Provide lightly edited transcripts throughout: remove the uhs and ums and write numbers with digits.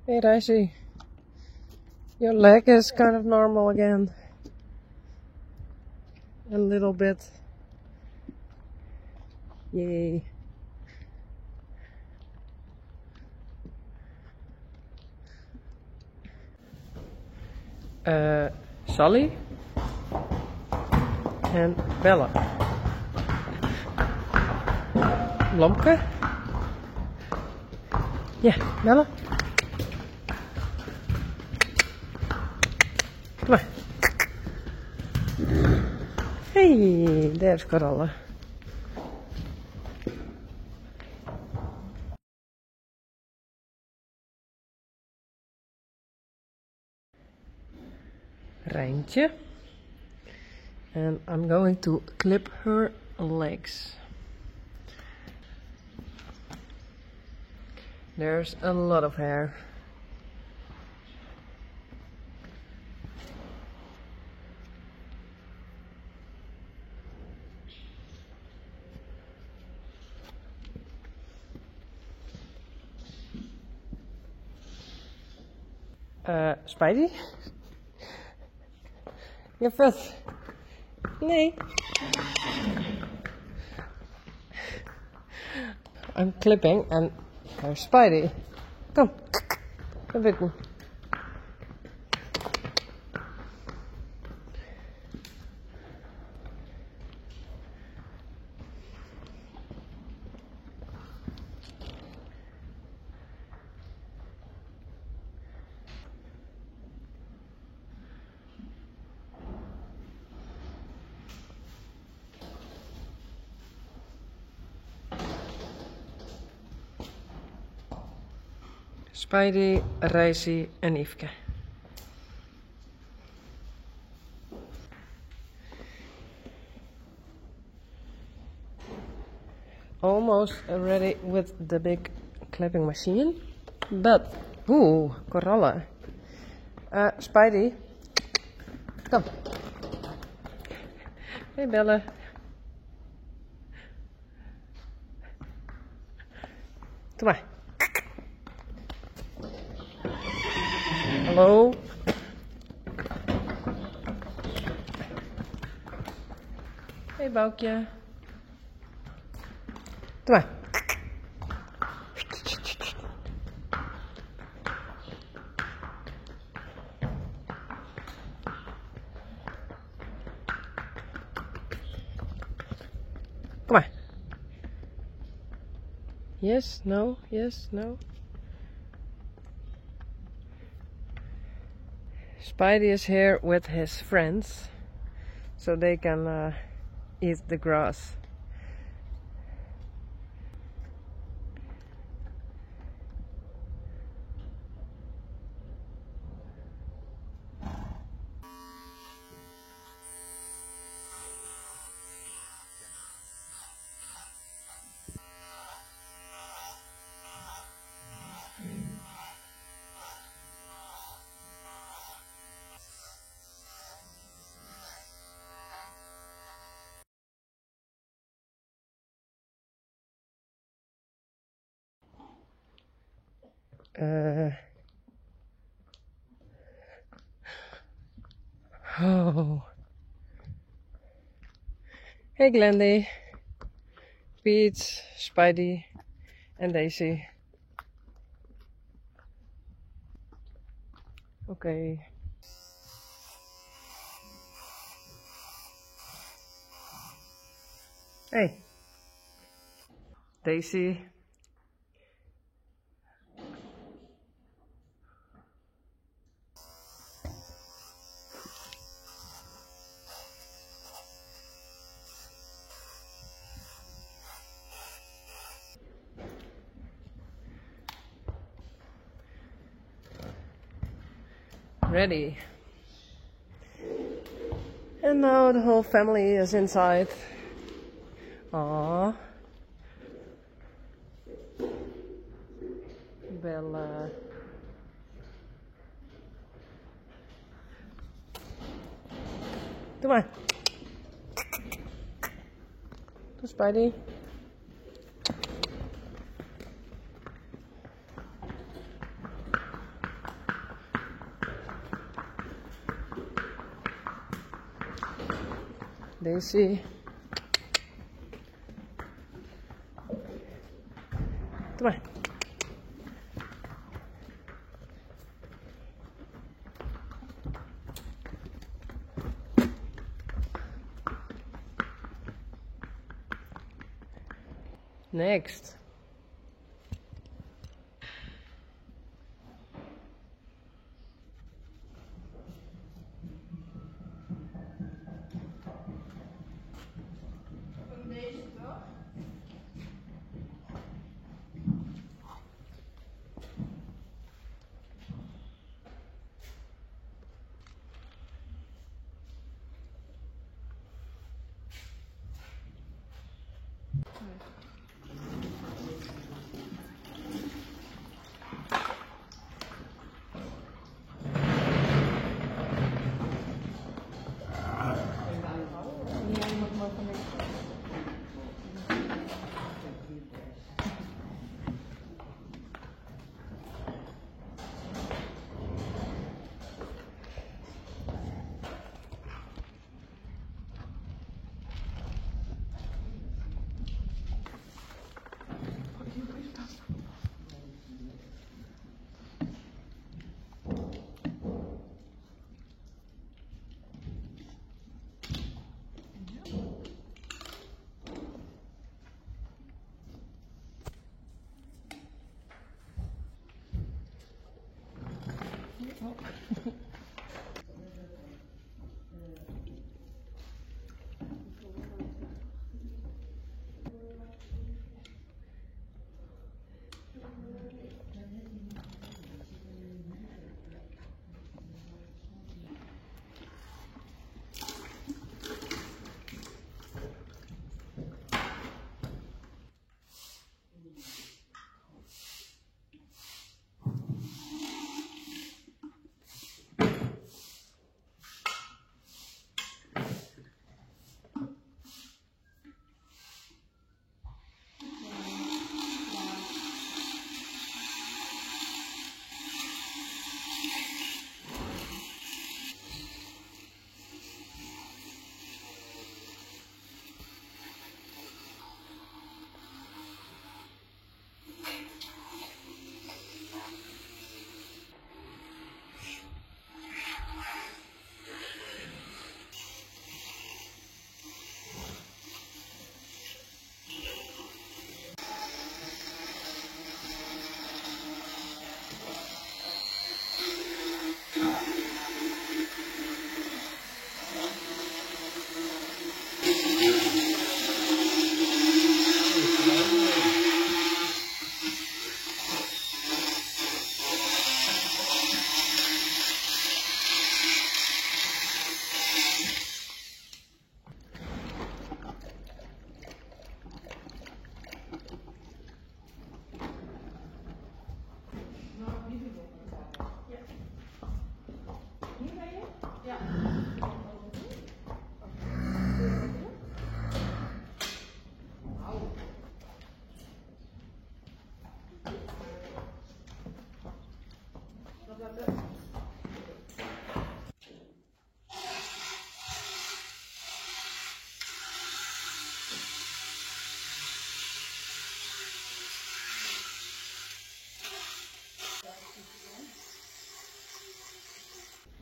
Hey Daisy, your leg is kind of normal again. A little bit. Yay. Sally and Bella. Blomke? Yeah, Bella. Kom maar. Hey, daar is Corolla. Rijntje. And I'm going to clip her legs. There's a lot of hair. Spidey? Je vet. Nee. I'm clipping and there's Spidey. Kom. Kom bitten. Spidey, Reisi en Yveske. Almost ready with the big clipping machine. But, ooh, Corolla. Spidey. Kom. Hey Bella. Kom maar. Hallo. Hey Boukje. Kom maar. Kom maar. Yes, no, yes, no. Spidey is here with his friends, so they can eat the grass. Oh. Hey Glendy, Pete, Spidey and Daisy. Okay. Hey. Daisy. Ready. And now the whole family is inside. Aww. Bella. Doe maar. Doe Spidey. Daisy. Kom maar. Next. Deze toch?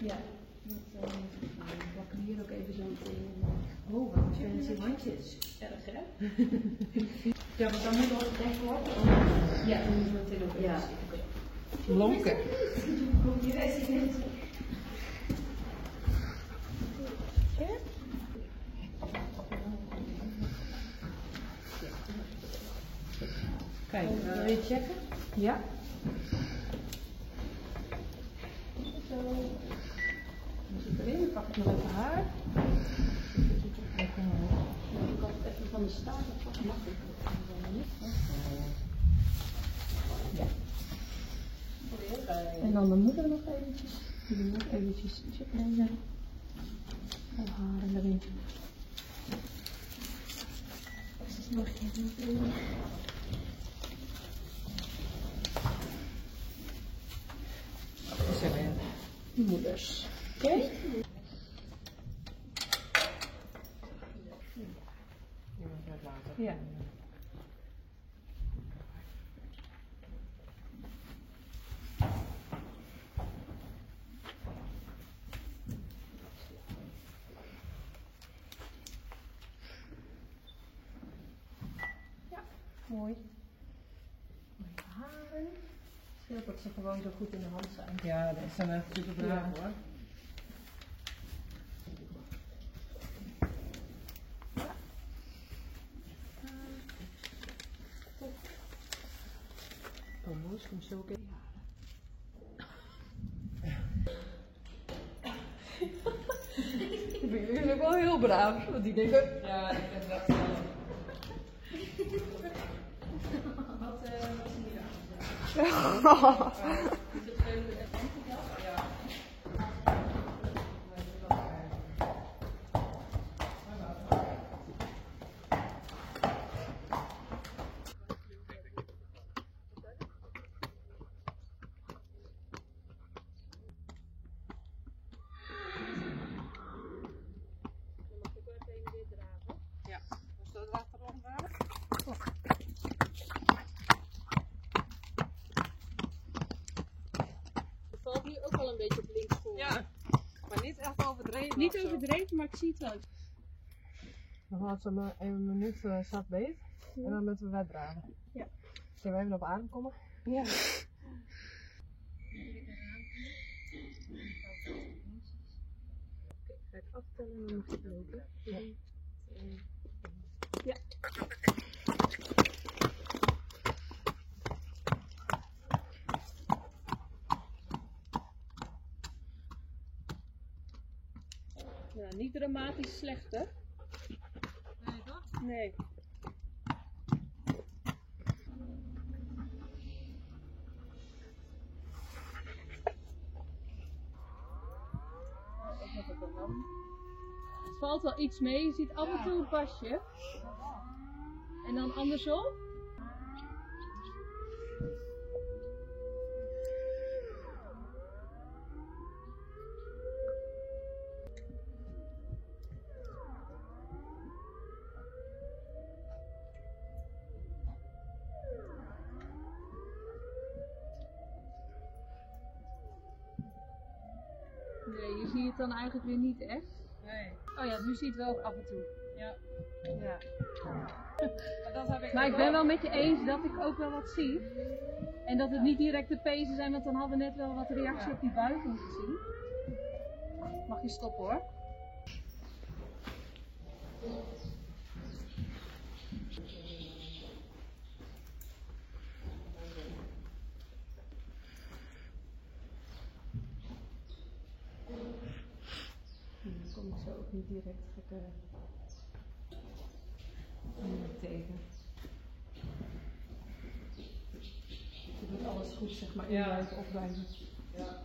Ja, dat pakken we hier ook even zo meteen. Oh, wat fancy handjes. Erg, hè? Ja, maar dan moet het altijd echt worden. Ja, dan moet het meteen ook even zitten. Lonken. Kijk, wil je checken? Ja. Zo. Dan zit erin, dan pak ik nog even haar. Ik had het even van de staart afpakken. Mag ik? Ja. En dan de moeder nog eventjes. Die doen ook eventjes checken. Al haren erin. Dus dat mag je even doen. Moeders. Oké? Ja. Ja, mooi. Mooie haren. Scheelt dat ze gewoon zo goed in de hand zijn. Ja, dat zijn echt super braaf hoor. Oh, moes, kom zo in. Jullie zijn ook wel heel braaf, want die denken... Ja, ik ben dat wel. Wat is hier aan? Valt nu ook wel een beetje op links voor. Ja, maar niet echt overdreven. Niet overdreven, maar ik zie het wel. Dan had ze maar een minuut zat beet en dan moeten we wegdragen. Ja. Zullen we even op adem komen? Ja. Ga ik aftellen en dan mag je lopen. Ja. Ja. Ja, niet dramatisch slechter. Nee, toch? Nee. Het valt wel iets mee, je ziet af en toe een pasje. En dan andersom. Nee, je ziet het dan eigenlijk weer niet echt. Nee. Oh ja, nu zie je het wel af en toe. Ja. Ja. Maar dat heb ik Maar ik ben wel met je eens dat ik ook wel wat zie. En dat het niet direct de pezen zijn, want dan hadden we net wel wat reactie op die buiging gezien. Mag je stoppen hoor. Dan kom ik zo ook niet direct gekke dingen tegen. Je doet alles goed, zeg maar, inbuigen, opbuigen. Ja.